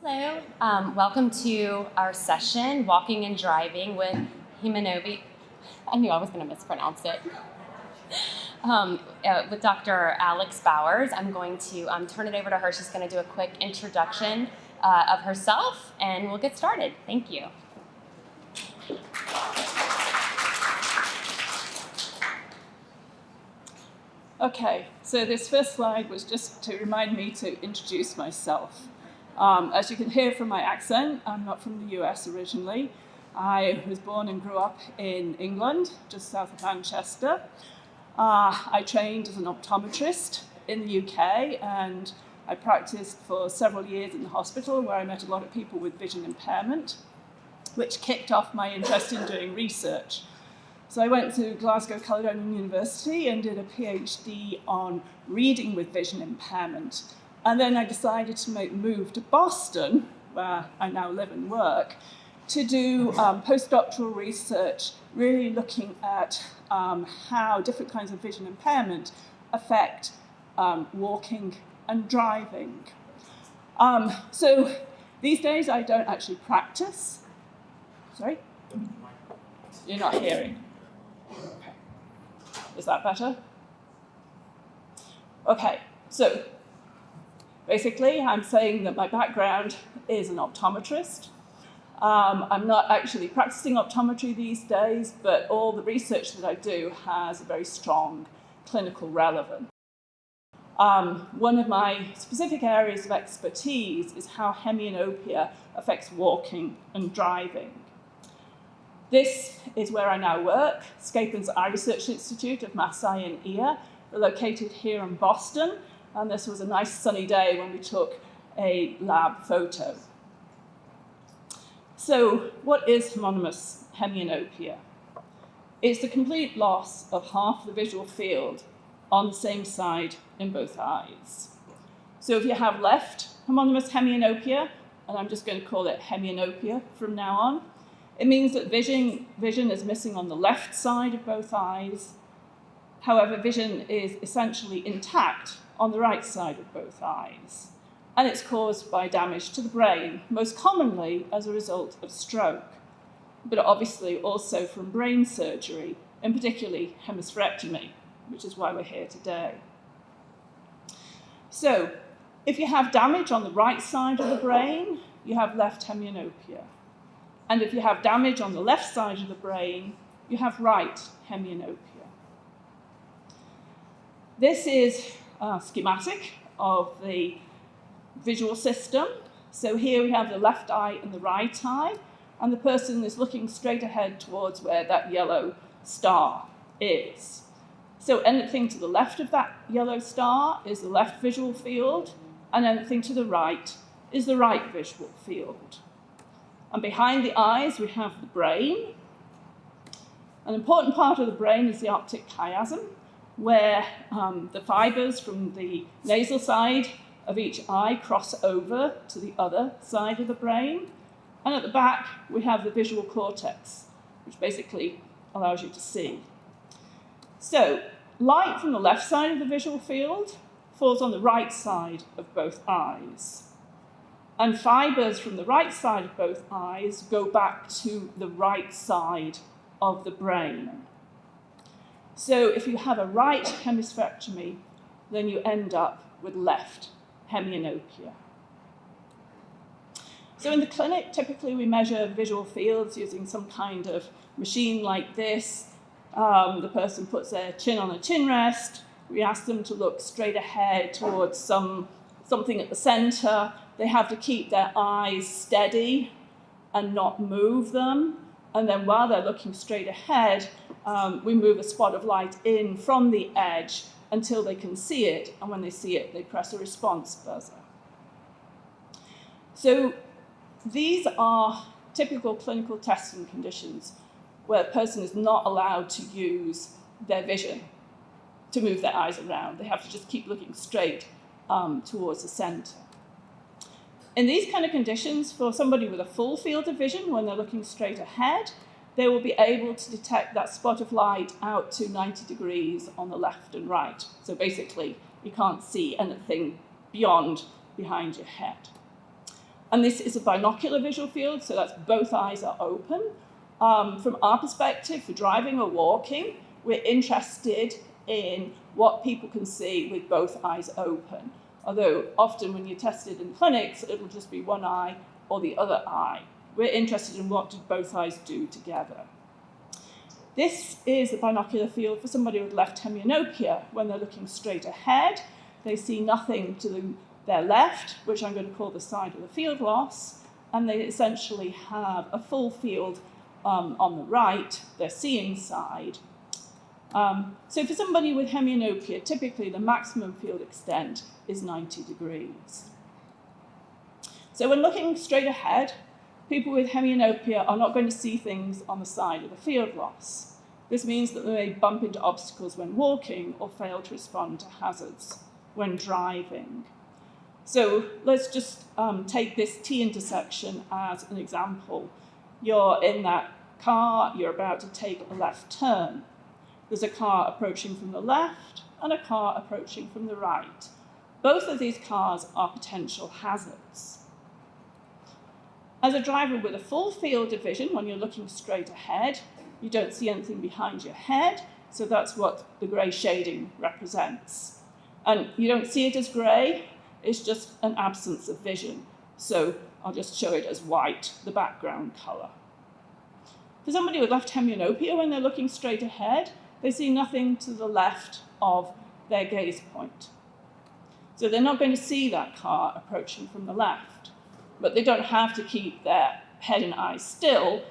Hello, welcome to our session, Walking and Driving with Hemianopia. I knew I was going to mispronounce it. With Dr. Alex Bowers. I'm going to turn it over to her. She's going to do a quick introduction of herself, and we'll get started. Thank you. Okay, so this first slide was just to remind me to introduce myself. As you can hear from my accent, I'm not from the US originally. I was born and grew up in England, just south of Manchester. I trained as an optometrist in the UK, and I practiced for several years in the hospital where I met a lot of people with vision impairment, which kicked off my interest in doing research. So I went to Glasgow Caledonian University and did a PhD on reading with vision impairment. And then I decided to make the move to Boston, where I now live and work, to do postdoctoral research, really looking at how different kinds of vision impairment affect walking and driving. So these days I don't actually practice. Sorry? You're not hearing? Okay. Is that better? Okay, so basically, I'm saying that my background is an optometrist. I'm not actually practicing optometry these days, but all the research that I do has a very strong clinical relevance. One of my specific areas of expertise is how hemianopia affects walking and driving. This is where I now work, Schepens Eye Research Institute of Mass Eye and Ear. We're located here in Boston. And this was a nice sunny day when we took a lab photo. So what is homonymous hemianopia? It's the complete loss of half the visual field on the same side in both eyes. So if you have left homonymous hemianopia, and I'm just going to call it hemianopia from now on, it means that vision is missing on the left side of both eyes. However, vision is essentially intact on the right side of both eyes, and it's caused by damage to the brain, most commonly as a result of stroke, but obviously also from brain surgery, and particularly hemispherectomy, which is why we're here today. So, if you have damage on the right side of the brain, you have left hemianopia. And if you have damage on the left side of the brain, you have right hemianopia. This is a schematic of the visual system. So here we have the left eye and the right eye, and the person is looking straight ahead towards where that yellow star is. So anything to the left of that yellow star is the left visual field, and anything to the right is the right visual field. And behind the eyes, we have the brain. An important part of the brain is the optic chiasm, where the fibers from the nasal side of each eye cross over to the other side of the brain. And at the back, we have the visual cortex, which basically allows you to see. So, light from the left side of the visual field falls on the right side of both eyes. And fibers from the right side of both eyes go back to the right side of the brain. So if you have a right hemispherectomy, then you end up with left hemianopia. So in the clinic, typically we measure visual fields using some kind of machine like this. The person puts their chin on a chin rest. We ask them to look straight ahead towards something at the center. They have to keep their eyes steady and not move them. And then while they're looking straight ahead, we move a spot of light in from the edge until they can see it. And when they see it, they press a response buzzer. So these are typical clinical testing conditions where a person is not allowed to use their vision to move their eyes around. They have to just keep looking straight towards the center. In these kind of conditions, for somebody with a full field of vision, when they're looking straight ahead, they will be able to detect that spot of light out to 90 degrees on the left and right. So basically, you can't see anything behind your head. And this is a binocular visual field, so that's both eyes are open. From our perspective, for driving or walking, we're interested in what people can see with both eyes open. Although often when you're tested in clinics, it'll just be one eye or the other eye. We're interested in what do both eyes do together. This is a binocular field for somebody with left hemianopia. When they're looking straight ahead, they see nothing to their left, which I'm going to call the side of the field loss, and they essentially have a full field on the right, their seeing side. So for somebody with hemianopia, typically the maximum field extent is 90 degrees. So when looking straight ahead, people with hemianopia are not going to see things on the side of the field loss. This means that they may bump into obstacles when walking or fail to respond to hazards when driving. So let's just take this T intersection as an example. You're in that car, you're about to take a left turn. There's a car approaching from the left and a car approaching from the right. Both of these cars are potential hazards. As a driver with a full field of vision, when you're looking straight ahead, you don't see anything behind your head, so that's what the grey shading represents. And you don't see it as grey, it's just an absence of vision. So I'll just show it as white, the background colour. For somebody with left hemianopia, when they're looking straight ahead, they see nothing to the left of their gaze point. So they're not going to see that car approaching from the left, but they don't have to keep their head and eyes still.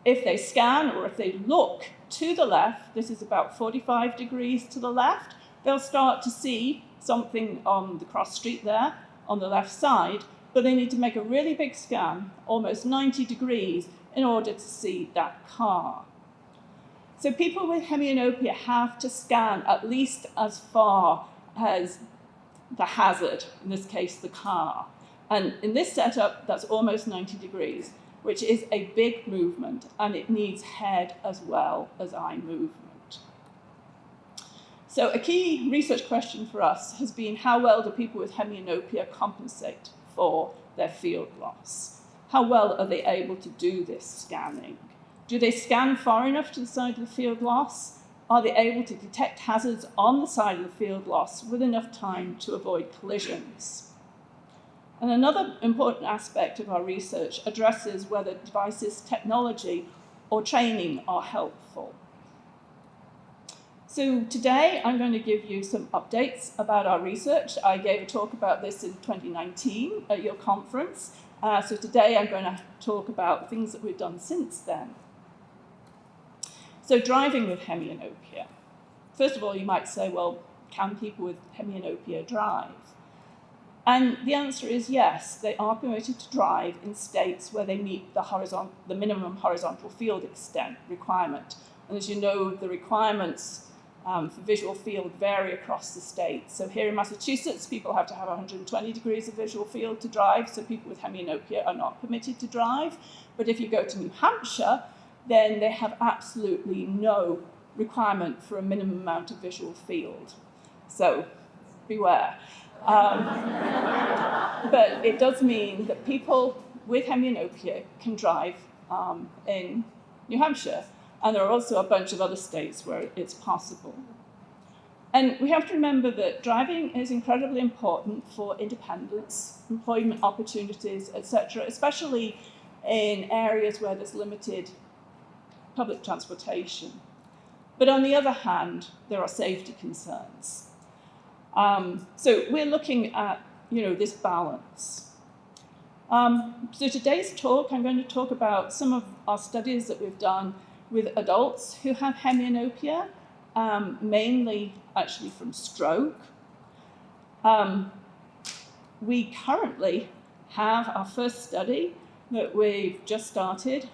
If they scan or if they look to the left, this is about 45 degrees to the left, they'll start to see something on the cross street there on the left side, but they need to make a really big scan, almost 90 degrees, in order to see that car. So people with hemianopia have to scan at least as far as the hazard, in this case the car. And in this setup, that's almost 90 degrees, which is a big movement, and it needs head as well as eye movement. So a key research question for us has been, how well do people with hemianopia compensate for their field loss? How well are they able to do this scanning? Do they scan far enough to the side of the field loss? Are they able to detect hazards on the side of the field loss with enough time to avoid collisions? And another important aspect of our research addresses whether devices, technology, or training are helpful. So today I'm going to give you some updates about our research. I gave a talk about this in 2019 at your conference. So today I'm going to talk about things that we've done since then. So driving with hemianopia. First of all, you might say, well, can people with hemianopia drive? And the answer is yes, they are permitted to drive in states where they meet the minimum horizontal field extent requirement. And as you know, the requirements for visual field vary across the state. So here in Massachusetts, people have to have 120 degrees of visual field to drive, so people with hemianopia are not permitted to drive. But if you go to New Hampshire, then they have absolutely no requirement for a minimum amount of visual field. So beware. But it does mean that people with hemianopia can drive in New Hampshire. And there are also a bunch of other states where it's possible. And we have to remember that driving is incredibly important for independence, employment opportunities, etc., especially in areas where there's limited public transportation. But on the other hand, there are safety concerns. So we're looking at, this balance. So today's talk, I'm going to talk about some of our studies that we've done with adults who have hemianopia, mainly actually from stroke. We currently have our first study that we've just started,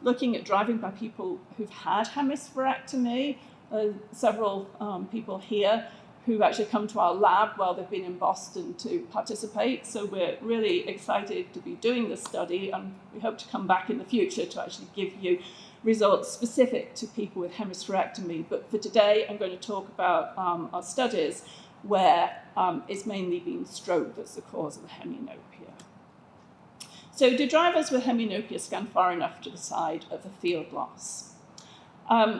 looking at driving by people who've had hemispherectomy. Several people here who've actually come to our lab while they've been in Boston to participate. So we're really excited to be doing this study, and we hope to come back in the future to actually give you results specific to people with hemispherectomy. But for today, I'm going to talk about our studies where it's mainly been stroke that's the cause of the hemianopia. So do drivers with hemianopia scan far enough to the side of the field loss?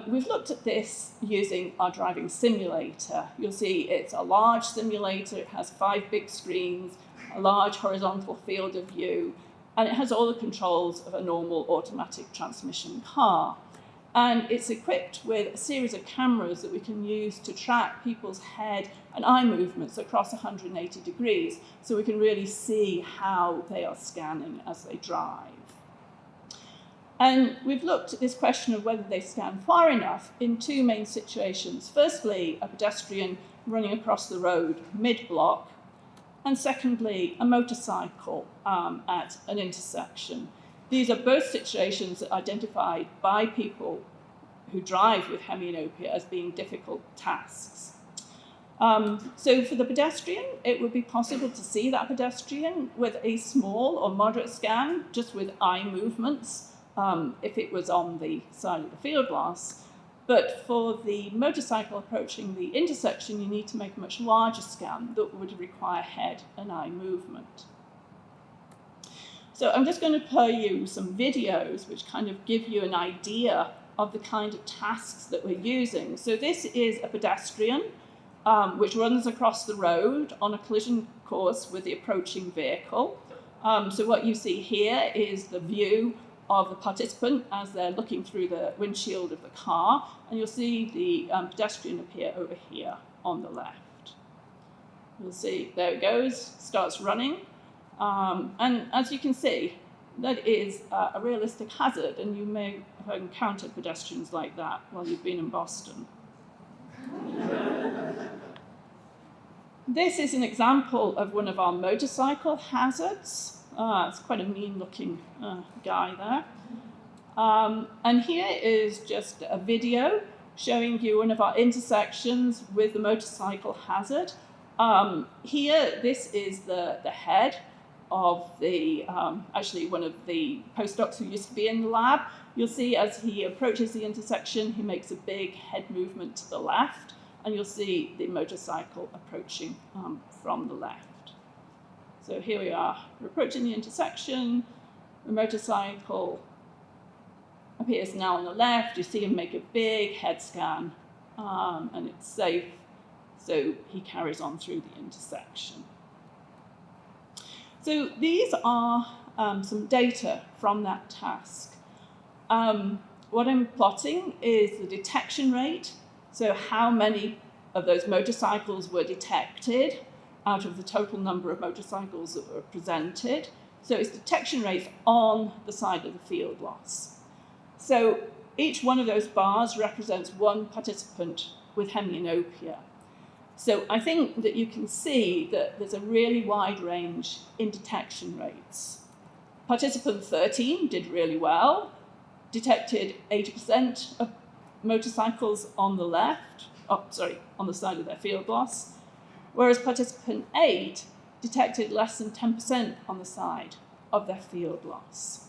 We've looked at this using our driving simulator. You'll see it's a large simulator. It has 5 big screens, a large horizontal field of view, and it has all the controls of a normal automatic transmission car. And it's equipped with a series of cameras that we can use to track people's head and eye movements across 180 degrees, so we can really see how they are scanning as they drive. And we've looked at this question of whether they scan far enough in 2 main situations. Firstly, a pedestrian running across the road mid-block, and secondly, a motorcycle at an intersection. These are both situations identified by people who drive with hemianopia as being difficult tasks. So for the pedestrian, it would be possible to see that pedestrian with a small or moderate scan, just with eye movements, if it was on the side of the field glass. But for the motorcycle approaching the intersection, you need to make a much larger scan that would require head and eye movement. So I'm just going to play you some videos which kind of give you an idea of the kind of tasks that we're using. So this is a pedestrian which runs across the road on a collision course with the approaching vehicle. So what you see here is the view of the participant as they're looking through the windshield of the car, and you'll see the pedestrian appear over here on the left. You'll see, there it goes, starts running. And as you can see, that is a realistic hazard, and you may have encountered pedestrians like that while you've been in Boston. This is an example of one of our motorcycle hazards. It's quite a mean-looking guy there. And here is just a video showing you one of our intersections with the motorcycle hazard. Here, this is the head of the, actually one of the postdocs who used to be in the lab. You'll see as he approaches the intersection, he makes a big head movement to the left, and you'll see the motorcycle approaching from the left. So here we are, we're approaching the intersection, the motorcycle appears now on the left, you see him make a big head scan, and it's safe, so he carries on through the intersection. So these are some data from that task. What I'm plotting is the detection rate, so how many of those motorcycles were detected out of the total number of motorcycles that were presented. So it's detection rates on the side of the field loss. So each one of those bars represents one participant with hemianopia. So I think that you can see that there's a really wide range in detection rates. Participant 13 did really well, detected 80% of motorcycles on the left, on the side of their field loss, whereas participant 8 detected less than 10% on the side of their field loss.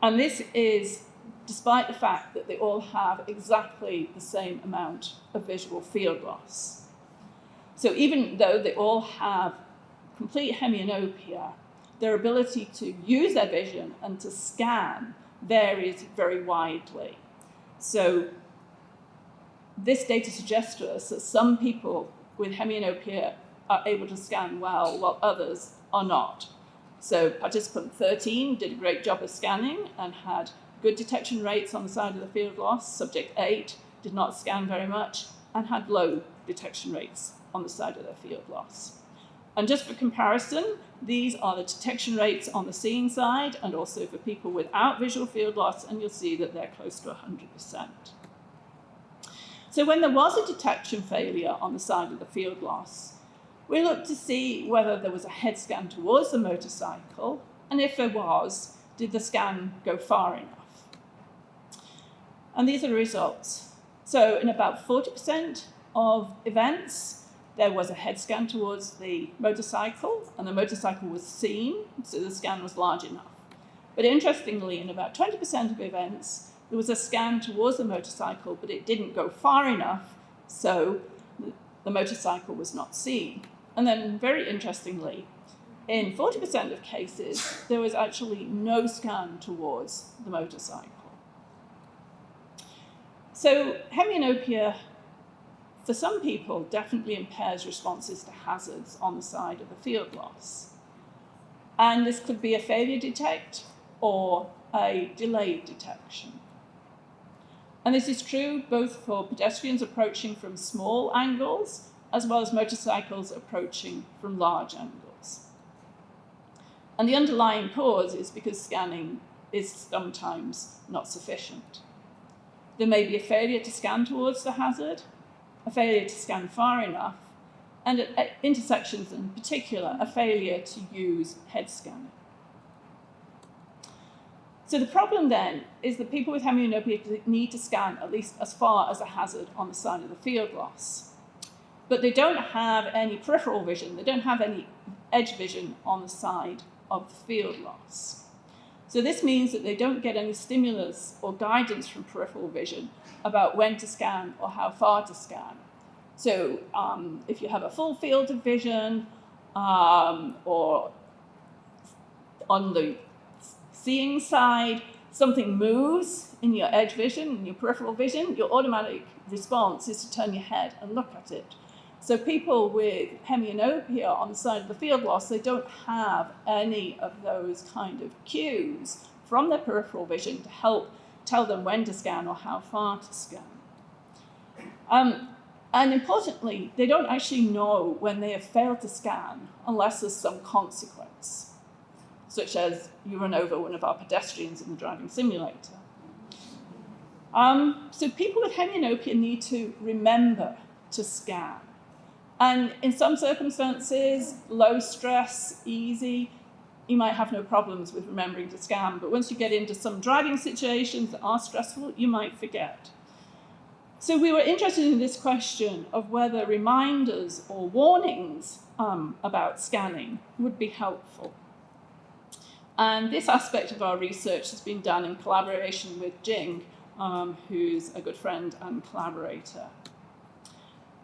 And this is despite the fact that they all have exactly the same amount of visual field loss. So even though they all have complete hemianopia, their ability to use their vision and to scan varies very widely. So this data suggests to us that some people with hemianopia are able to scan well, while others are not. So participant 13 did a great job of scanning and had good detection rates on the side of the field loss. Subject 8 did not scan very much and had low detection rates on the side of their field loss. And just for comparison, these are the detection rates on the seeing side and also for people without visual field loss, and you'll see that they're close to 100%. So when there was a detection failure on the side of the field loss, we looked to see whether there was a head scan towards the motorcycle, and if there was, did the scan go far enough? And these are the results. So in about 40% of events, there was a head scan towards the motorcycle, and the motorcycle was seen, so the scan was large enough. But interestingly, in about 20% of events, there was a scan towards the motorcycle, but it didn't go far enough, so the motorcycle was not seen. And then, very interestingly, in 40% of cases, there was actually no scan towards the motorcycle. So hemianopia, for some people, definitely impairs responses to hazards on the side of the field loss. And this could be a failure to detect or a delayed detection. And this is true both for pedestrians approaching from small angles as well as motorcycles approaching from large angles. And the underlying cause is because scanning is sometimes not sufficient. There may be a failure to scan towards the hazard, a failure to scan far enough, and at intersections in particular, a failure to use head scanning. So the problem then is that people with hemianopia need to scan at least as far as a hazard on the side of the field loss. But they don't have any peripheral vision, they don't have any edge vision on the side of the field loss. So this means that they don't get any stimulus or guidance from peripheral vision about when to scan or how far to scan. So if you have a full field of vision or on the seeing side, something moves in your edge vision, in your peripheral vision, your automatic response is to turn your head and look at it. So people with hemianopia on the side of the field loss, they don't have any of those kind of cues from their peripheral vision to help tell them when to scan or how far to scan. And importantly, they don't actually know when they have failed to scan unless there's some consequence, such as you run over one of our pedestrians in the driving simulator. So people with hemianopia need to remember to scan. And in some circumstances, low stress, easy, you might have no problems with remembering to scan. But once you get into some driving situations that are stressful, you might forget. So we were interested in this question of whether reminders or warnings about scanning would be helpful. And this aspect of our research has been done in collaboration with Jing, who's a good friend and collaborator.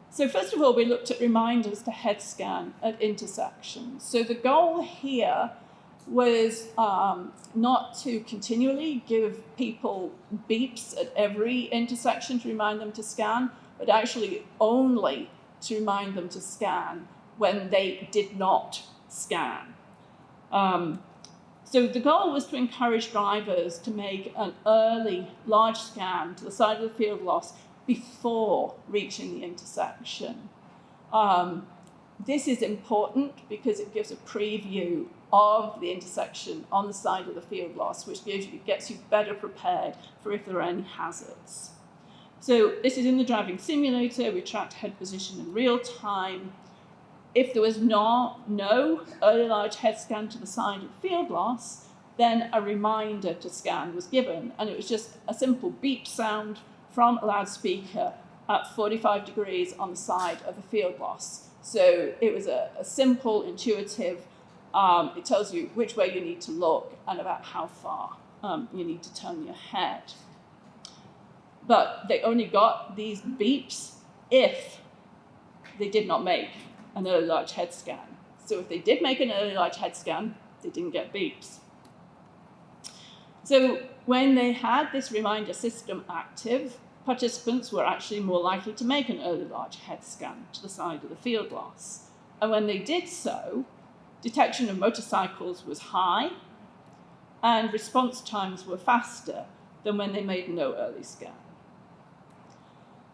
So first of all, we looked at reminders to head scan at intersections. So the goal here was not to continually give people beeps at every intersection to remind them to scan, but actually only to remind them to scan when they did not scan. So the goal was to encourage drivers to make an early large scan to the side of the field loss before reaching the intersection. This is important because it gives a preview of the intersection on the side of the field loss, which gets you better prepared for if there are any hazards. So this is in the driving simulator. We tracked head position in real time. If there was no early large head scan to the side of the field loss, then a reminder to scan was given, and it was just a simple beep sound from a loudspeaker at 45 degrees on the side of the field loss. So it was a simple, intuitive, it tells you which way you need to look and about how far you need to turn your head. But they only got these beeps if they did not make an early large head scan. So if they did make an early large head scan, they didn't get beeps. So when they had this reminder system active, participants were actually more likely to make an early large head scan to the side of the field loss. And when they did so, detection of motorcycles was high and response times were faster than when they made no early scan.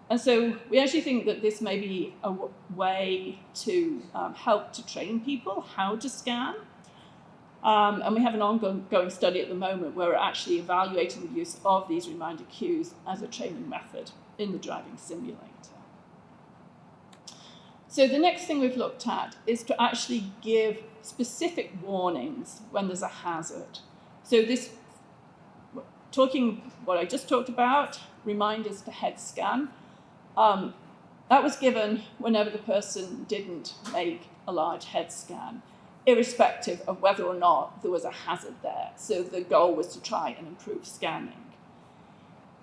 And so we actually think that this may be a way to help to train people how to scan. And we have an ongoing study at the moment where we're actually evaluating the use of these reminder cues as a training method in the driving simulator. So the next thing we've looked at is to actually give specific warnings when there's a hazard. So this, what I just talked about, reminders to head scan, that was given whenever the person didn't make a large head scan, irrespective of whether or not there was a hazard there. So the goal was to try and improve scanning.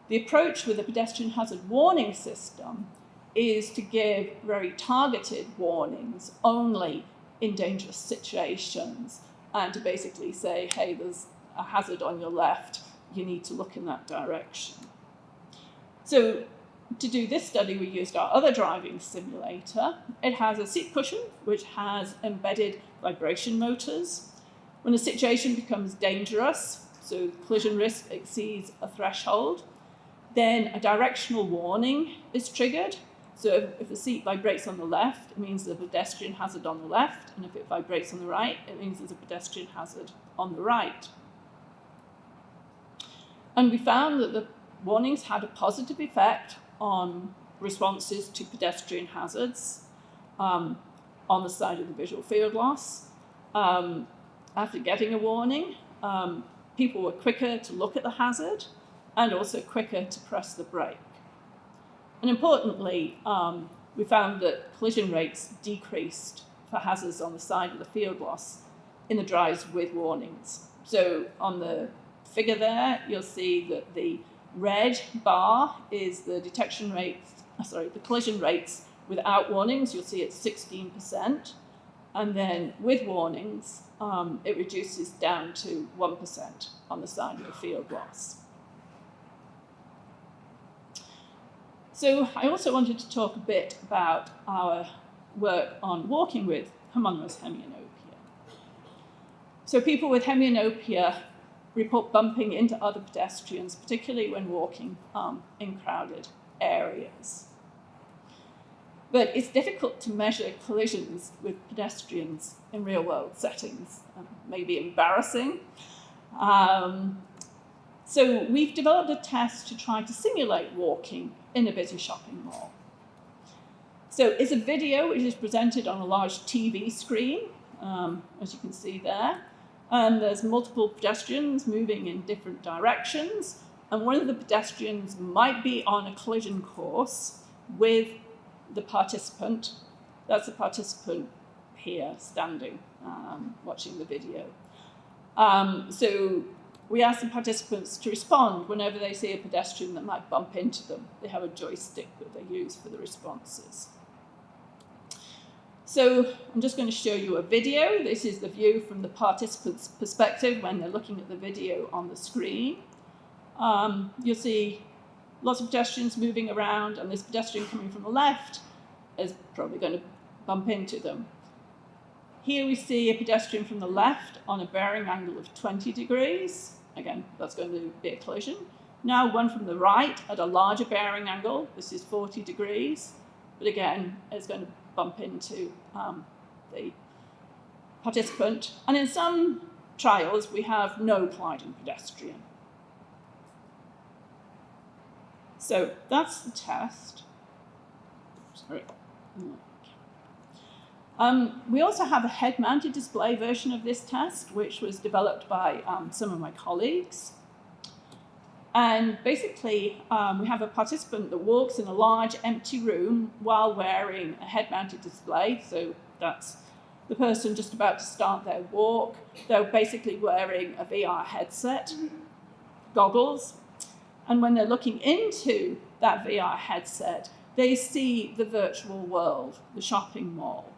The approach with the pedestrian hazard warning system is to give very targeted warnings only in dangerous situations and to basically say, hey, there's a hazard on your left, you need to look in that direction. So to do this study, we used our other driving simulator. It has a seat cushion, which has embedded vibration motors. When a situation becomes dangerous, so collision risk exceeds a threshold, then a directional warning is triggered. So if the seat vibrates on the left, it means there's a pedestrian hazard on the left, and if it vibrates on the right, it means there's a pedestrian hazard on the right. And we found that the warnings had a positive effect on responses to pedestrian hazards on the side of the visual field loss. After getting a warning, people were quicker to look at the hazard and also quicker to press the brake. And importantly, we found that collision rates decreased for hazards on the side of the field loss in the drives with warnings. So on the figure there, you'll see that the red bar is the detection rates, the collision rates without warnings. You'll see it's 16%. And then with warnings, it reduces down to 1% on the side of the field loss. So I also wanted to talk a bit about our work on walking with Homonymous Hemianopia. So people with hemianopia report bumping into other pedestrians, particularly when walking in crowded areas. But it's difficult to measure collisions with pedestrians in real-world settings. Maybe embarrassing. So we've developed a test to try to simulate walking in a busy shopping mall. So it's a video which is presented on a large TV screen, as you can see there. And there's multiple pedestrians moving in different directions. And one of the pedestrians might be on a collision course with the participant. That's the participant here standing, watching the video. So we ask the participants to respond whenever they see a pedestrian that might bump into them. They have a joystick that they use for the responses. So I'm just going to show you a video. This is the view from the participant's perspective when they're looking at the video on the screen. You'll see lots of pedestrians moving around, and this pedestrian coming from the left is probably going to bump into them. Here we see a pedestrian from the left on a bearing angle of 20 degrees. Again, that's going to be a collision. Now one from the right at a larger bearing angle. This is 40 degrees. But again, it's going to bump into the participant. And in some trials, we have no colliding pedestrian. So that's the test. Sorry. We also have a head-mounted display version of this test, which was developed by some of my colleagues. And basically, we have a participant that walks in a large empty room while wearing a head-mounted display. So that's the person just about to start their walk. They're basically wearing a VR headset, goggles. And when they're looking into that VR headset, they see the virtual world, the shopping mall.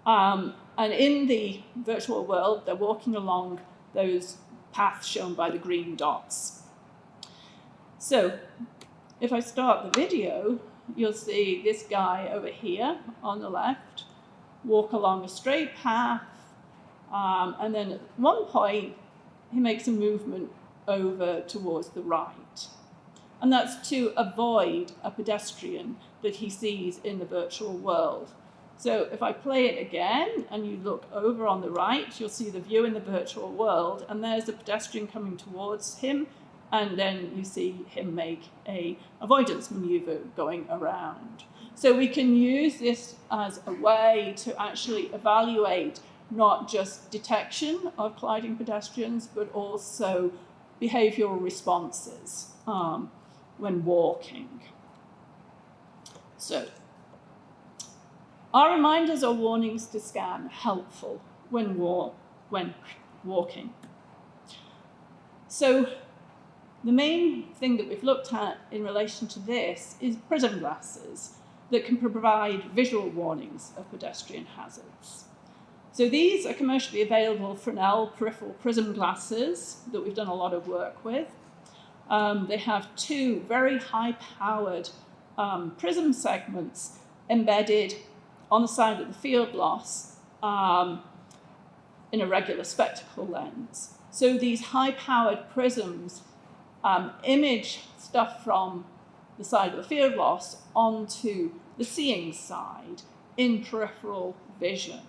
And in the virtual world, they're walking along those paths shown by the green dots. So if I start the video, you'll see this guy over here on the left walk along a straight path, and then at one point, he makes a movement over towards the right. And that's to avoid a pedestrian that he sees in the virtual world. So if I play it again and you look over on the right, you'll see the view in the virtual world, and there's a pedestrian coming towards him, and then you see him make an avoidance maneuver going around. So we can use this as a way to actually evaluate not just detection of colliding pedestrians, but also behavioral responses when walking. So, are reminders or warnings to scan helpful when walking? So, the main thing that we've looked at in relation to this is prism glasses that can provide visual warnings of pedestrian hazards. So these are commercially available Fresnel peripheral prism glasses that we've done a lot of work with. They have two very high-powered prism segments embedded on the side of the field loss in a regular spectacle lens. So these high-powered prisms image stuff from the side of the field loss onto the seeing side in peripheral vision.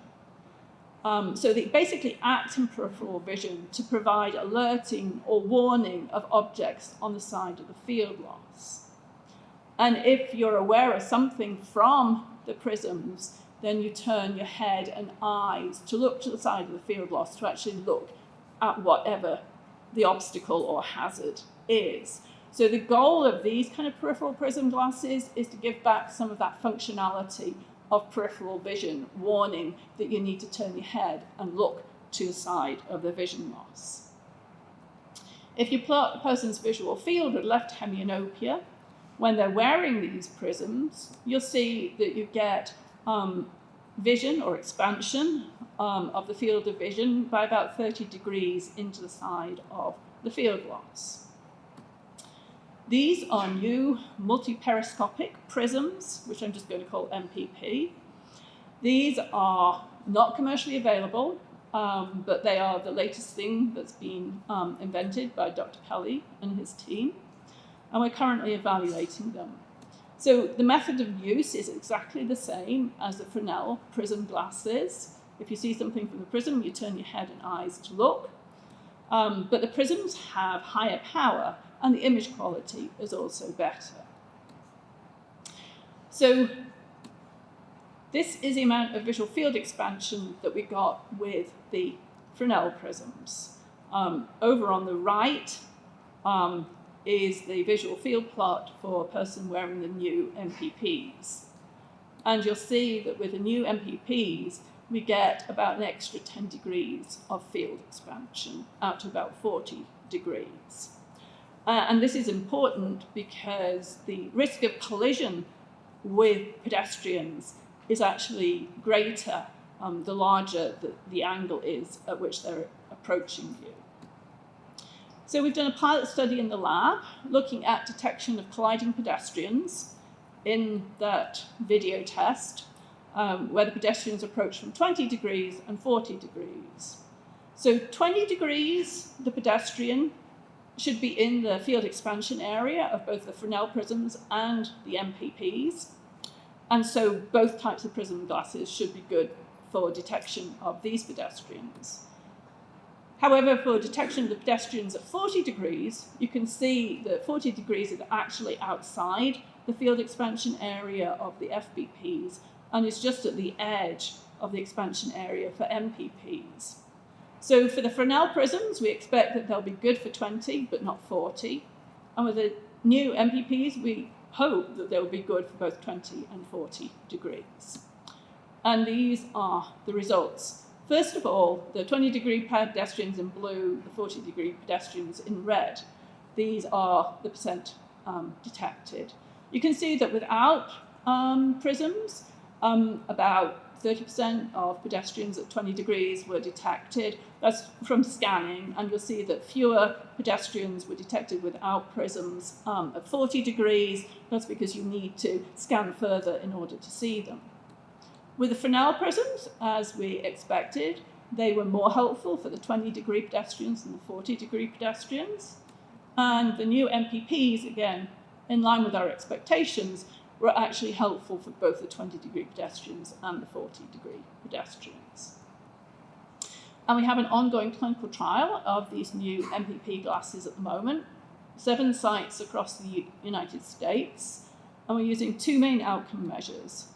So they basically act in peripheral vision to provide alerting or warning of objects on the side of the field loss. And if you're aware of something from the prisms, then you turn your head and eyes to look to the side of the field loss to actually look at whatever the obstacle or hazard is. So the goal of these kind of peripheral prism glasses is to give back some of that functionality of peripheral vision, warning that you need to turn your head and look to the side of the vision loss. If you plot a person's visual field with left hemianopia, when they're wearing these prisms, you'll see that you get vision or expansion of the field of vision by about 30 degrees into the side of the field loss. These are new multi-periscopic prisms, which I'm just going to call MPP. These are not commercially available, but they are the latest thing that's been invented by Dr. Kelly and his team, and we're currently evaluating them. So the method of use is exactly the same as the Fresnel prism glasses. If you see something from the prism, you turn your head and eyes to look. But the prisms have higher power, and the image quality is also better. So this is the amount of visual field expansion that we got with the Fresnel prisms. Over on the right is the visual field plot for a person wearing the new MPPs. And you'll see that with the new MPPs, we get about an extra 10 degrees of field expansion, out to about 40 degrees. And this is important because the risk of collision with pedestrians is actually greater the larger the angle is at which they're approaching you. So we've done a pilot study in the lab looking at detection of colliding pedestrians in that video test, where the pedestrians approach from 20 degrees and 40 degrees. So 20 degrees, the pedestrian should be in the field expansion area of both the Fresnel prisms and the MPPs. And so both types of prism glasses should be good for detection of these pedestrians. However, for detection of the pedestrians at 40 degrees, you can see that 40 degrees is actually outside the field expansion area of the FBPs and is just at the edge of the expansion area for MPPs. So for the Fresnel prisms, we expect that they'll be good for 20, but not 40. And with the new MPPs, we hope that they'll be good for both 20 and 40 degrees. And these are the results. First of all, the 20-degree pedestrians in blue, the 40-degree pedestrians in red. These are the percent detected. You can see that without prisms, about 30% of pedestrians at 20 degrees were detected. That's from scanning, and you'll see that fewer pedestrians were detected without prisms at 40 degrees. That's because you need to scan further in order to see them. With the Fresnel prisms, as we expected, they were more helpful for the 20-degree pedestrians than the 40-degree pedestrians. And the new MPPs, again, in line with our expectations, were actually helpful for both the 20-degree pedestrians and the 40-degree pedestrians. And we have an ongoing clinical trial of these new MPP glasses at the moment, 7 sites across the United States, and we're using 2 main outcome measures.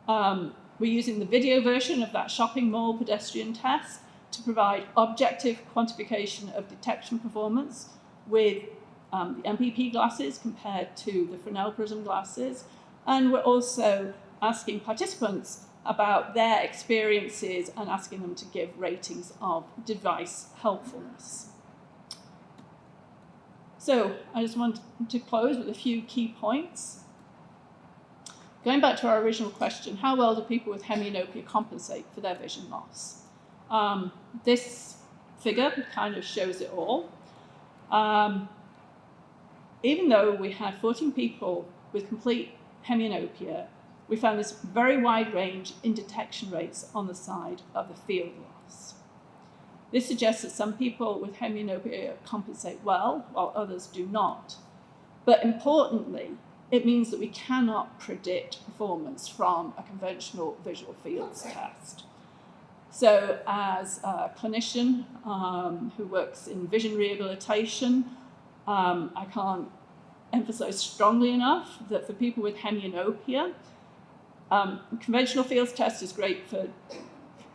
We're using the video version of that shopping mall pedestrian test to provide objective quantification of detection performance with the MPP glasses compared to the Fresnel prism glasses. And we're also asking participants about their experiences and asking them to give ratings of device helpfulness. So I just want to close with a few key points. Going back to our original question, how well do people with hemianopia compensate for their vision loss? This figure kind of shows it all. Even though we had 14 people with complete hemianopia, we found this very wide range in detection rates on the side of the field loss. This suggests that some people with hemianopia compensate well, while others do not. But importantly, it means that we cannot predict performance from a conventional visual fields test. So as a clinician who works in vision rehabilitation, I can't emphasize strongly enough that for people with hemianopia, conventional fields test is great for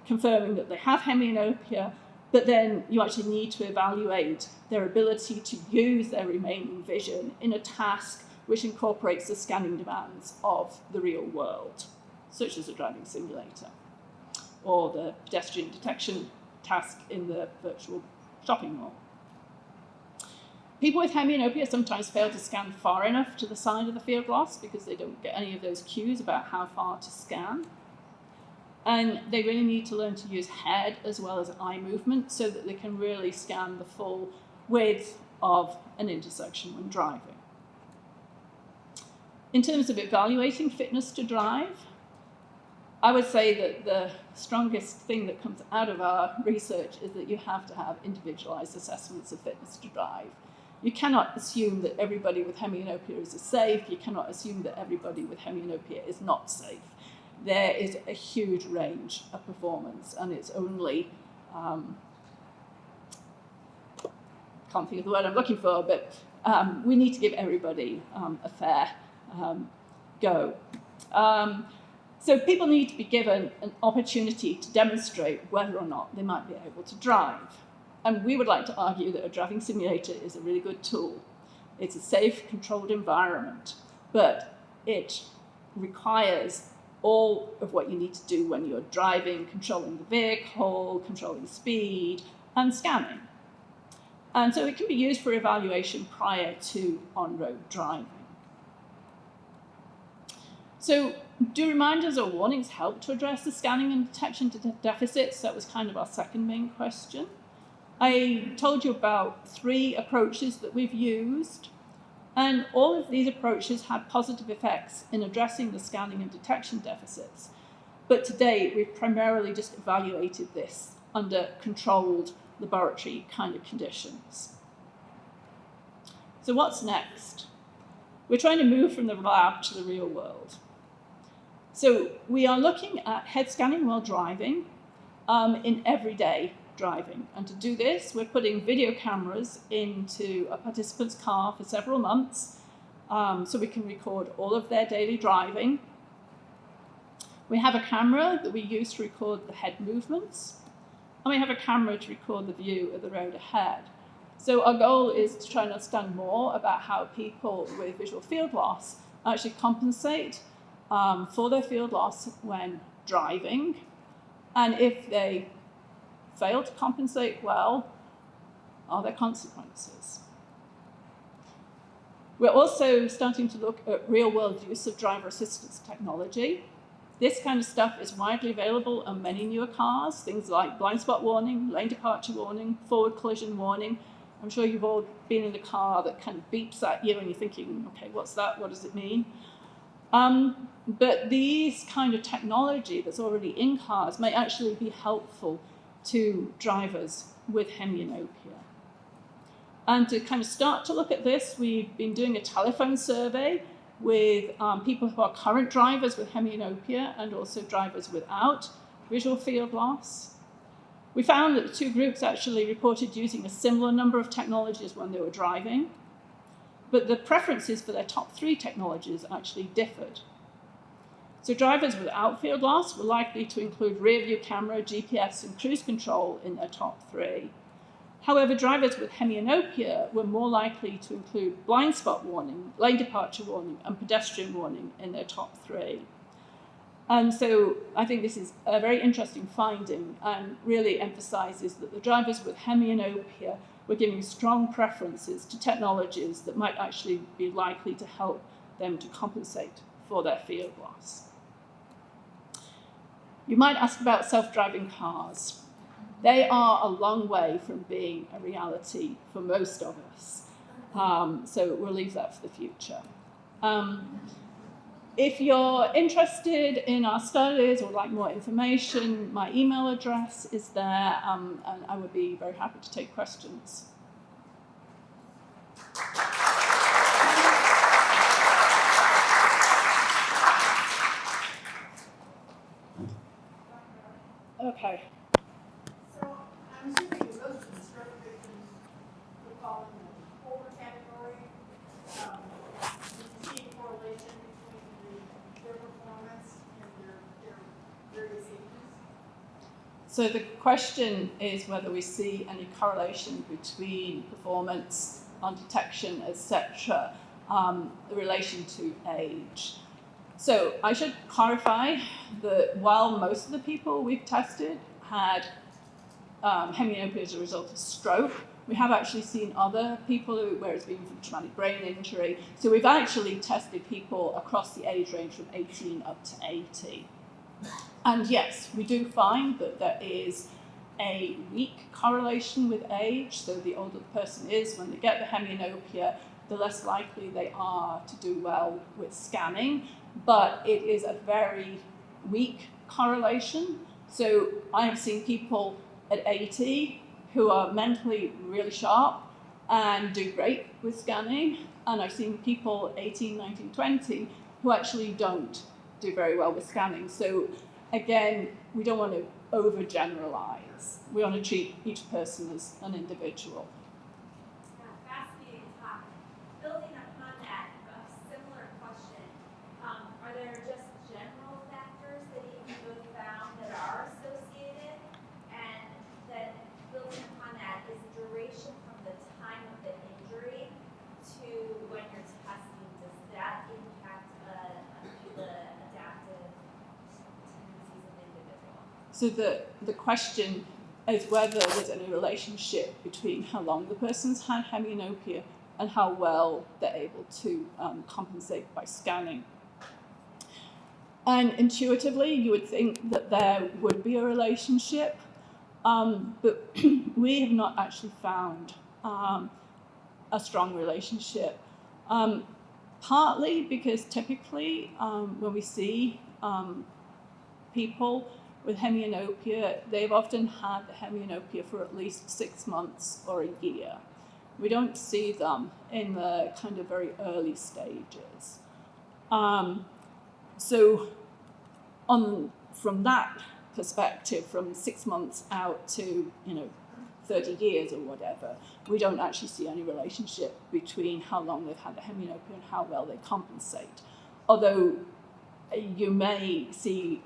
confirming that they have hemianopia, but then you actually need to evaluate their ability to use their remaining vision in a task which incorporates the scanning demands of the real world, such as a driving simulator or the pedestrian detection task in the virtual shopping mall. People with hemianopia sometimes fail to scan far enough to the side of the field loss because they don't get any of those cues about how far to scan. And they really need to learn to use head as well as eye movement so that they can really scan the full width of an intersection when driving. In terms of evaluating fitness to drive, I would say that the strongest thing that comes out of our research is that you have to have individualized assessments of fitness to drive. You cannot assume that everybody with hemianopia is safe. You cannot assume that everybody with hemianopia is not safe. There is a huge range of performance, and it's only, can't think of the word I'm looking for, but we need to give everybody a fair go. So people need to be given an opportunity to demonstrate whether or not they might be able to drive. And we would like to argue that a driving simulator is a really good tool. It's a safe, controlled environment, but it requires all of what you need to do when you're driving, controlling the vehicle, controlling speed, and scanning. And so it can be used for evaluation prior to on-road driving. So do reminders or warnings help to address the scanning and detection deficits? That was kind of our second main question. I told you about 3 approaches that we've used, and all of these approaches had positive effects in addressing the scanning and detection deficits. But to date, we've primarily just evaluated this under controlled laboratory kind of conditions. So what's next? We're trying to move from the lab to the real world. So we are looking at head scanning while driving in everyday driving. And to do this, we're putting video cameras into a participant's car for several months so we can record all of their daily driving. We have a camera that we use to record the head movements, and we have a camera to record the view of the road ahead. So our goal is to try and understand more about how people with visual field loss actually compensate for their field loss when driving, and if they fail to compensate well, are there consequences? We're also starting to look at real-world use of driver assistance technology. This kind of stuff is widely available on many newer cars, things like blind spot warning, lane departure warning, forward collision warning. I'm sure you've all been in a car that kind of beeps at you and you're thinking, okay, what's that? What does it mean? But these kind of technology that's already in cars may actually be helpful to drivers with hemianopia. And to kind of start to look at this, we've been doing a telephone survey with people who are current drivers with hemianopia and also drivers without visual field loss. We found that the 2 groups actually reported using a similar number of technologies when they were driving, but the preferences for their top 3 technologies actually differed. So drivers without field loss were likely to include rear view camera, GPS, and cruise control in their top 3. However, drivers with hemianopia were more likely to include blind spot warning, lane departure warning, and pedestrian warning in their top 3. And so I think this is a very interesting finding and really emphasizes that the drivers with hemianopia were giving strong preferences to technologies that might actually be likely to help them to compensate for their field loss. You might ask about self-driving cars. they are a long way from being a reality for most of us. So we'll leave that for the future. If you're interested in our studies or like more information, my email address is there, and I would be very happy to take questions. Okay. So I'm assuming most of the stroke victims would fall in the older category. Do you see a correlation between their performance and their various ages? So the question is whether we see any correlation between performance on detection, etc., in relation to age. So I should clarify that while most of the people we've tested had hemianopia as a result of stroke, we have actually seen other people where it's been from traumatic brain injury. So we've actually tested people across the age range from 18 up to 80. And yes, we do find that there is a weak correlation with age. So the older the person is, when they get the hemianopia, the less likely they are to do well with scanning. But it is a very weak correlation. So I have seen people at 80 who are mentally really sharp and do great with scanning. And I've seen people 18, 19, 20 who actually don't do very well with scanning. So again, we don't want to overgeneralize. We want to treat each person as an individual. Fascinating topic. Building upon that, a similar question. Are there just general factors that you have found that are associated? And that building upon that is duration from the time of the injury to when you're testing. Does that impact the adaptive tendencies of the individual? So the question is whether there's any relationship between how long the person's had hemianopia and how well they're able to compensate by scanning. And intuitively, you would think that there would be a relationship, but we have not actually found a strong relationship. Partly because typically when we see people with hemianopia, they've often had the hemianopia for at least 6 months or a year. We don't see them in the kind of very early stages. So from that perspective, from 6 months out to 30 years or whatever, we don't actually see any relationship between how long they've had the hemianopia and how well they compensate. Although you may see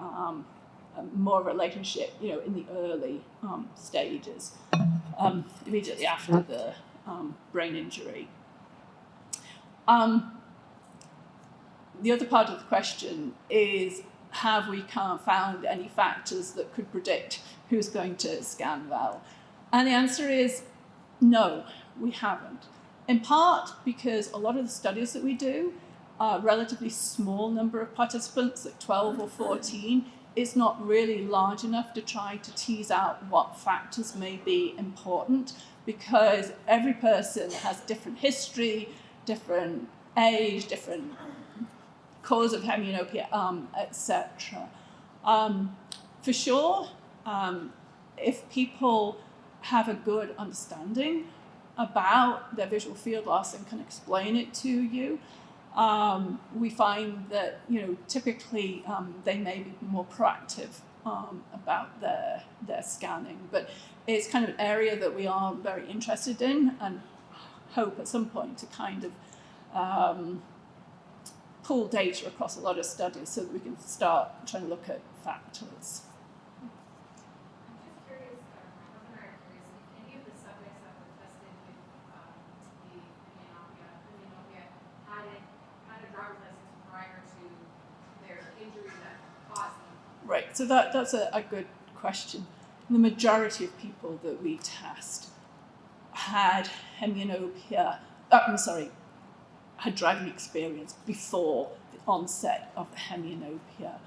more relationship, in the early stages, immediately after the brain injury. The other part of the question is, have we found any factors that could predict who's going to scan well? And the answer is no, we haven't. In part because a lot of the studies that we do are a relatively small number of participants, like 12 or 14, is not really large enough to try to tease out what factors may be important, because every person has different history, different age, different cause of hemianopia, etc. For sure, if people have a good understanding about their visual field loss and can explain it to you, we find that typically they may be more proactive about their scanning. But it's kind of an area that we are very interested in and hope at some point to kind of pull data across a lot of studies so that we can start trying to look at factors. Right, so that's a good question. The majority of people that we test had hemianopia, had driving experience before the onset of the hemianopia.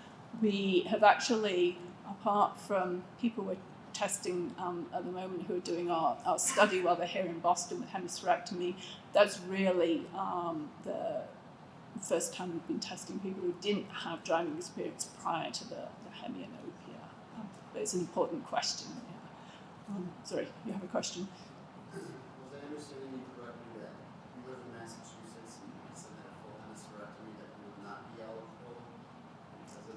We have actually, apart from people we're testing at the moment who are doing our study while they're here in Boston with hemispherectomy. That's really the first time we've been testing people who didn't have driving experience prior to the hemianopia. But it's an important question. Yeah. Sorry, you have a question? Was I understanding you correctly that you live in Massachusetts and you said that a full hemispherectomy that you would not be eligible because of the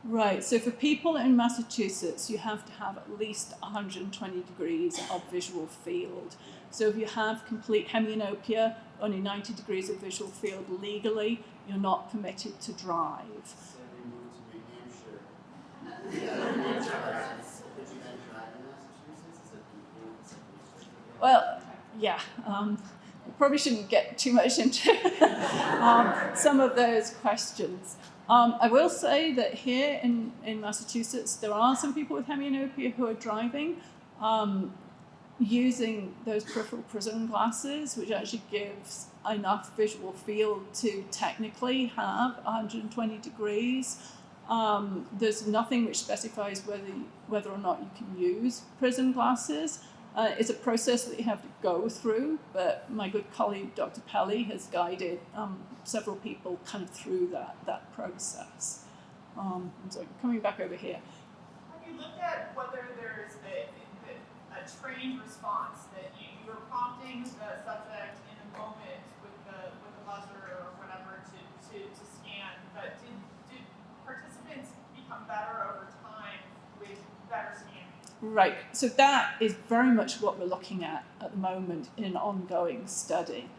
Right, so for people in Massachusetts, you have to have at least 120 degrees of visual field. So if you have complete hemianopia, only 90 degrees of visual field legally, you're not permitted to drive. Say we moved to New Hampshire. Could you then drive in Massachusetts? Is it restricted? Well, yeah, we probably shouldn't get too much into some of those questions. I will say that here in Massachusetts, there are some people with hemianopia who are driving using those peripheral prism glasses, which actually gives enough visual field to technically have 120 degrees. There's nothing which specifies whether or not you can use prism glasses. It's a process that you have to go through, but my good colleague, Dr. Pelly, has guided several people kind of through that process. So coming back over here. Have you looked at whether there's a trained response that you are prompting the subject in a moment with the buzzer or whatever to scan, but did participants become better over time with better scanning? Right, so that is very much what we're looking at the moment in an ongoing study.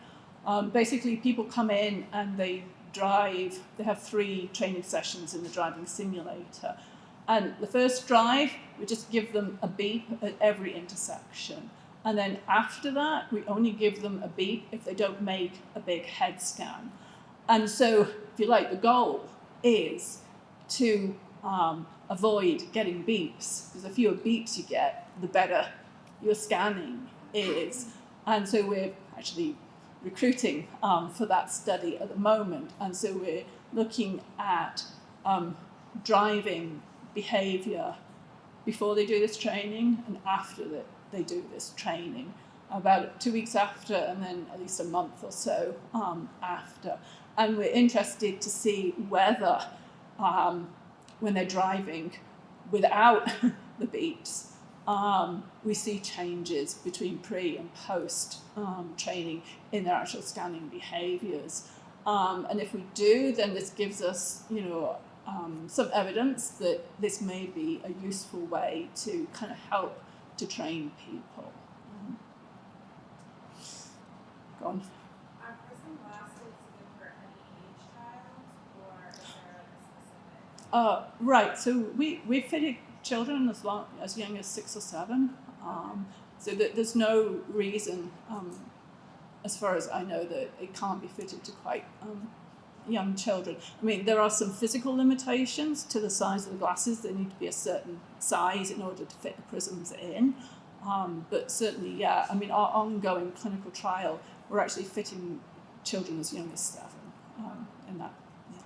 Basically, people come in and they drive, they have 3 training sessions in the driving simulator. And the first drive, we just give them a beep at every intersection. And then after that, we only give them a beep if they don't make a big head scan. And so, if you like, the goal is to avoid getting beeps, because the fewer beeps you get, the better your scanning is. And so we're actually recruiting for that study at the moment. And so we're looking at driving behavior before they do this training and after they do this training, about 2 weeks after and then at least a month or so after. And we're interested to see whether when they're driving without the beeps, we see changes between pre and post training in their actual scanning behaviors. And if we do, then this gives us, some evidence that this may be a useful way to kind of help to train people. Go on. Are prism glasses good for any age child, or is there a specific? Right, so we fitted children as young as 6 or 7. So that there's no reason, as far as I know, that it can't be fitted to quite young children. I mean, there are some physical limitations to the size of the glasses. They need to be a certain size in order to fit the prisms in. But certainly, yeah, I mean, our ongoing clinical trial, we're actually fitting children as young as 7 in that. Yeah.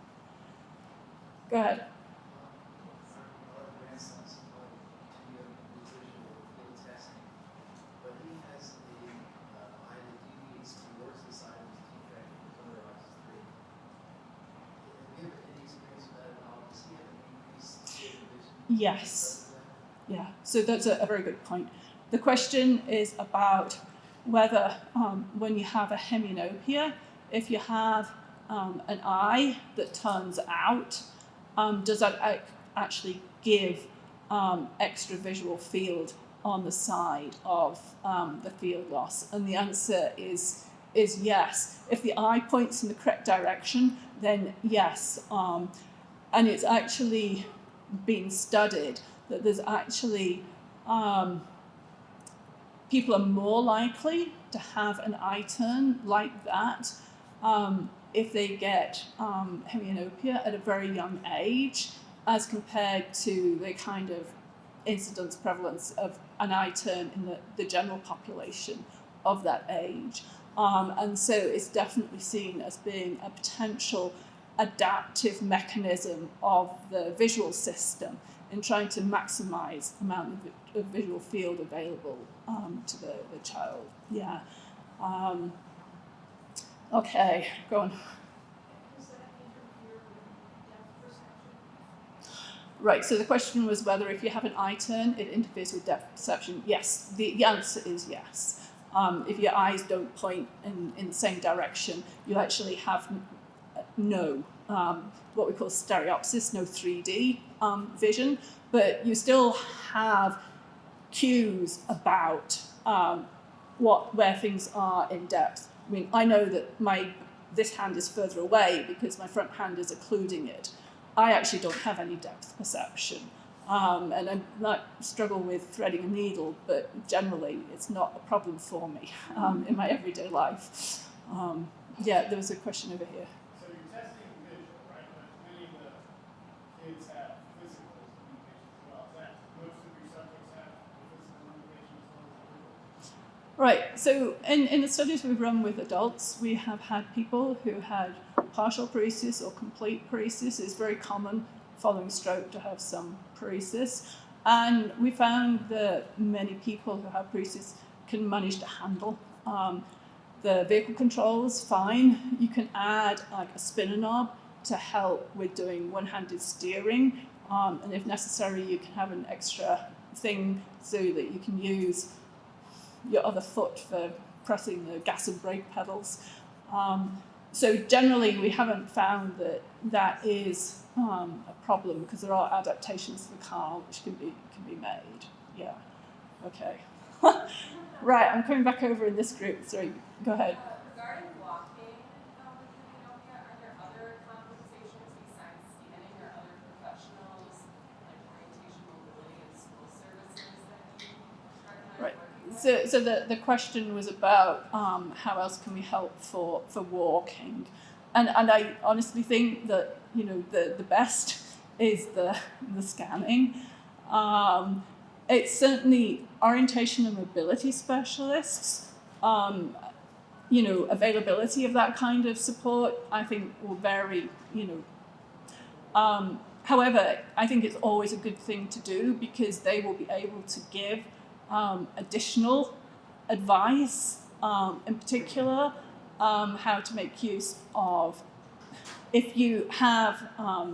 Go ahead. Yes. Yeah, so that's a very good point. The question is about whether when you have a hemianopia, if you have an eye that turns out, does that actually give extra visual field on the side of the field loss? And the answer is yes. If the eye points in the correct direction, then yes. And it's actually been studied that there's actually people are more likely to have an eye turn like that if they get hemianopia at a very young age, as compared to the kind of incidence prevalence of an eye turn in the general population of that age. And so it's definitely seen as being a potential adaptive mechanism of the visual system in trying to maximize the amount of visual field available to the child. Yeah. Okay, go on. Does that interfere with depth perception? Right, so the question was whether if you have an eye turn, it interferes with depth perception. Yes, the answer is yes. If your eyes don't point in the same direction, you actually have no what we call stereopsis, no 3D vision, but you still have cues about where things are in depth. I mean, I know that this hand is further away because my front hand is occluding it. I actually don't have any depth perception. And I might struggle with threading a needle, but generally it's not a problem for me in my everyday life. Yeah, there was a question over here. So you're testing visual, right? But many of the kids have physical limitations as well. Is that most of your subjects have physical limitations as well? Right, so in the studies we've run with adults, we have had people who had partial paresis or complete paresis. It's very common following stroke to have some paresis. And we found that many people who have paresis can manage to handle the vehicle controls fine. You can add like a spinner knob to help with doing one-handed steering. And if necessary, you can have an extra thing so that you can use your other foot for pressing the gas and brake pedals. So generally, we haven't found that is a problem because there are adaptations to the car which can be made. Yeah. Okay. Right. I'm coming back over in this group. Sorry. Go ahead. Regarding walking with hemianopia, are there other compensations besides scanning or other professionals like orientation, mobility, and school services that you recognize? Right. So the question was about how else can we help for walking, and I honestly think that the best is the scanning. It's certainly orientation and mobility specialists. Availability of that kind of support I think will vary. However, I think it's always a good thing to do because they will be able to give additional advice, in particular, how to make use of, if you are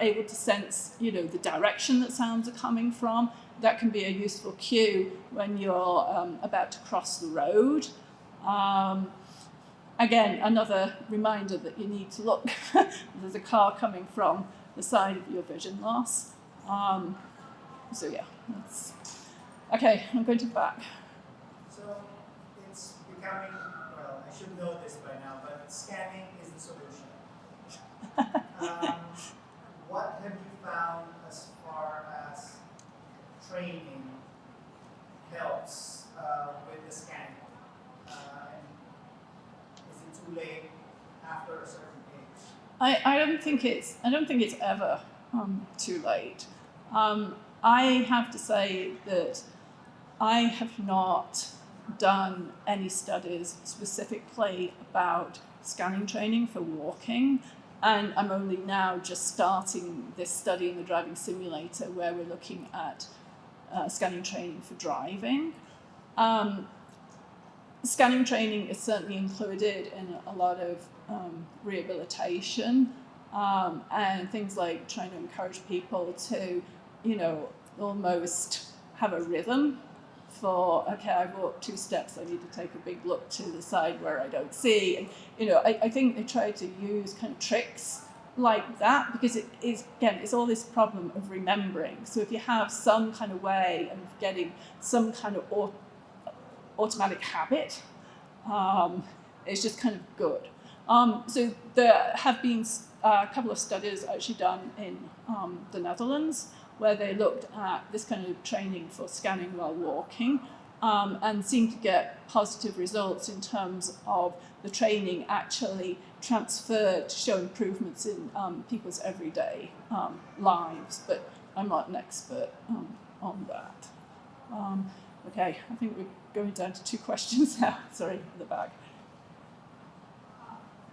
able to sense, the direction that sounds are coming from, that can be a useful cue when you're about to cross the road. Again, another reminder that you need to look. There's a car coming from the side of your vision loss. So yeah, that's... Okay, I'm going to the back. So it's becoming, well, I should know this by now, but scanning is the solution. What have you found as far as training helps with the scanning? Is it too late after a certain age? I don't think it's ever too late. I have to say that I have not done any studies specifically about scanning training for walking, and I'm only now just starting this study in the driving simulator where we're looking at scanning training for driving. Scanning training is certainly included in a lot of rehabilitation and things like trying to encourage people to, almost have a rhythm for, okay, I've walked 2 steps, I need to take a big look to the side where I don't see. And, I think they try to use kind of tricks like that because it is, again, it's all this problem of remembering. So if you have some kind of way of getting some kind of automatic habit, it's just kind of good. So there have been a couple of studies actually done in the Netherlands where they looked at this kind of training for scanning while walking and seemed to get positive results in terms of the training actually transferred to show improvements in people's everyday lives. But I'm not an expert on that. Okay, I think we're going down to 2 questions now. Sorry, at the back.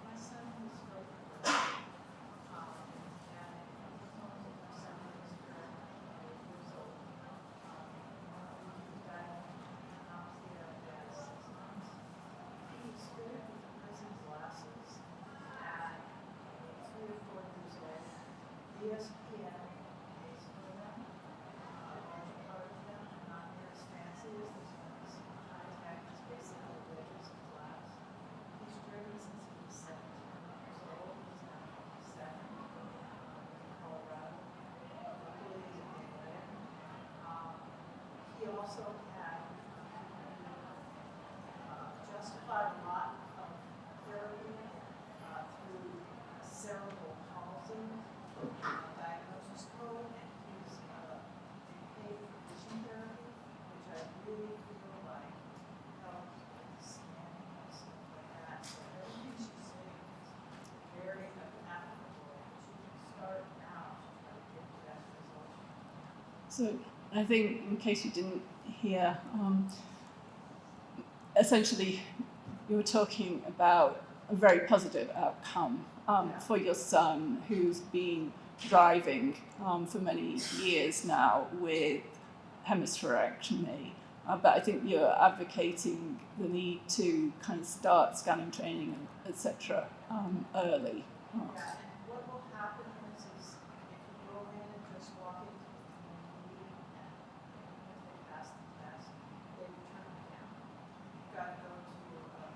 My son was stroke, and he was told that my son was identified a lot of therapy through cerebral palsy diagnosis code and he's paid for vision therapy, which I really feel like helps with scanning and stuff like that. So everything she's saying is very applicable. She can start now to try to get to that result. So I think, in case you didn't hear, essentially you were talking about a very positive outcome for your son who's been driving for many years now with hemispherectomy. But I think you're advocating the need to kind of start scanning training, etc. Early. Yeah, and what will happen is if you go in and just walk into the community and if they pass the test, they return it down. You've got to go to a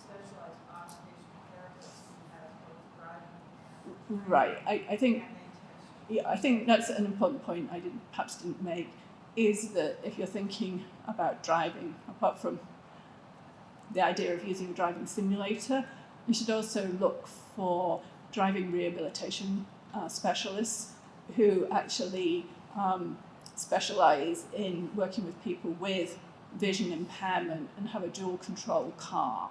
specialized occupational therapist who has both driving and Right. I think. and they test you. Yeah, I think that's an important point I perhaps didn't make, is that if you're thinking about driving, apart from the idea of using a driving simulator, you should also look for driving rehabilitation specialists who actually specialise in working with people with vision impairment and have a dual control car.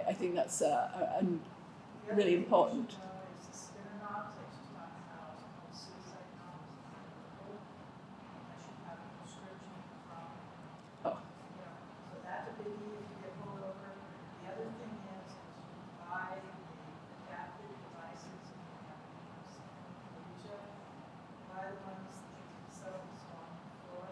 I think that's a The other really thing you important. should know is the spinner knobs that she's talking about is called suicide knobs. I should have a prescription from, Oh. so that's a biggie if you get pulled over. The other thing is you buy the adaptive devices and you have to use Asia. Buy the ones that you can sell this on the floor.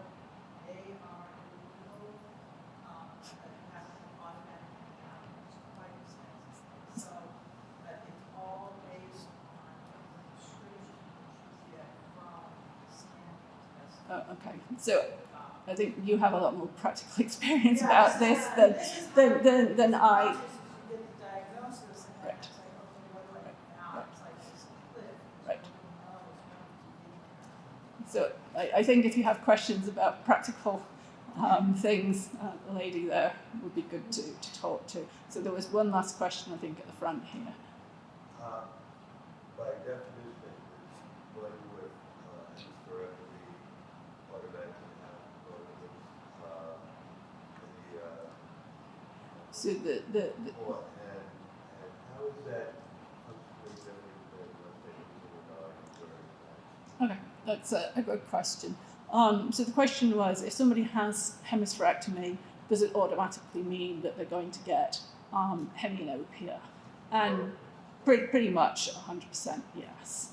They are illegal. You have to automatically count. It's quite expensive. So, but it's all based on the prescription that you get from the scanning test. Oh, okay. So I think you have a lot more practical experience Yes, about this and this is how than I. You get the diagnosis and then Right. it's like, okay, what do I do now? It's like this cliff. Right. Nobody knows So I think if you have questions about practical things, the lady there would be good to talk to. So there was one last question, I think, at the front here. By definition, is one with hysterectomy automatically have So the or, and how is that functionally different than, let's say, using a dog? Okay, that's a good question. So the question was, if somebody has hemispherectomy, does it automatically mean that they're going to get hemianopia? And pretty much 100% yes.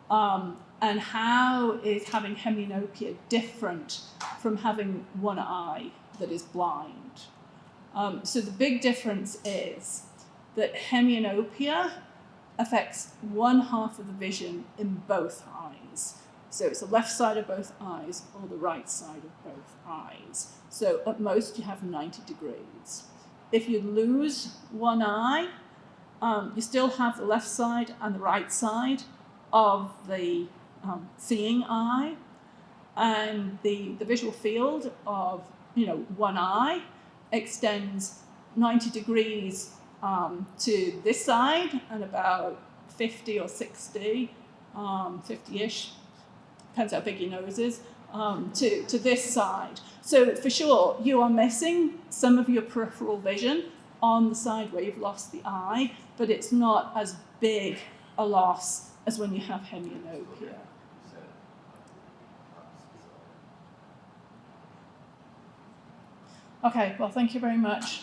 And how is having hemianopia different from having one eye that is blind? So the big difference is that hemianopia affects one half of the vision in both eyes. So it's the left side of both eyes or the right side of both eyes. So at most you have 90 degrees. If you lose one eye, you still have the left side and the right side of the seeing eye, and the visual field of one eye extends 90 degrees to this side and about 50 or 60, 50-ish, depends how big your nose is, to this side. So for sure, you are missing some of your peripheral vision on the side where you've lost the eye, but it's not as big a loss as when you have hemianopia. Okay, well, thank you very much.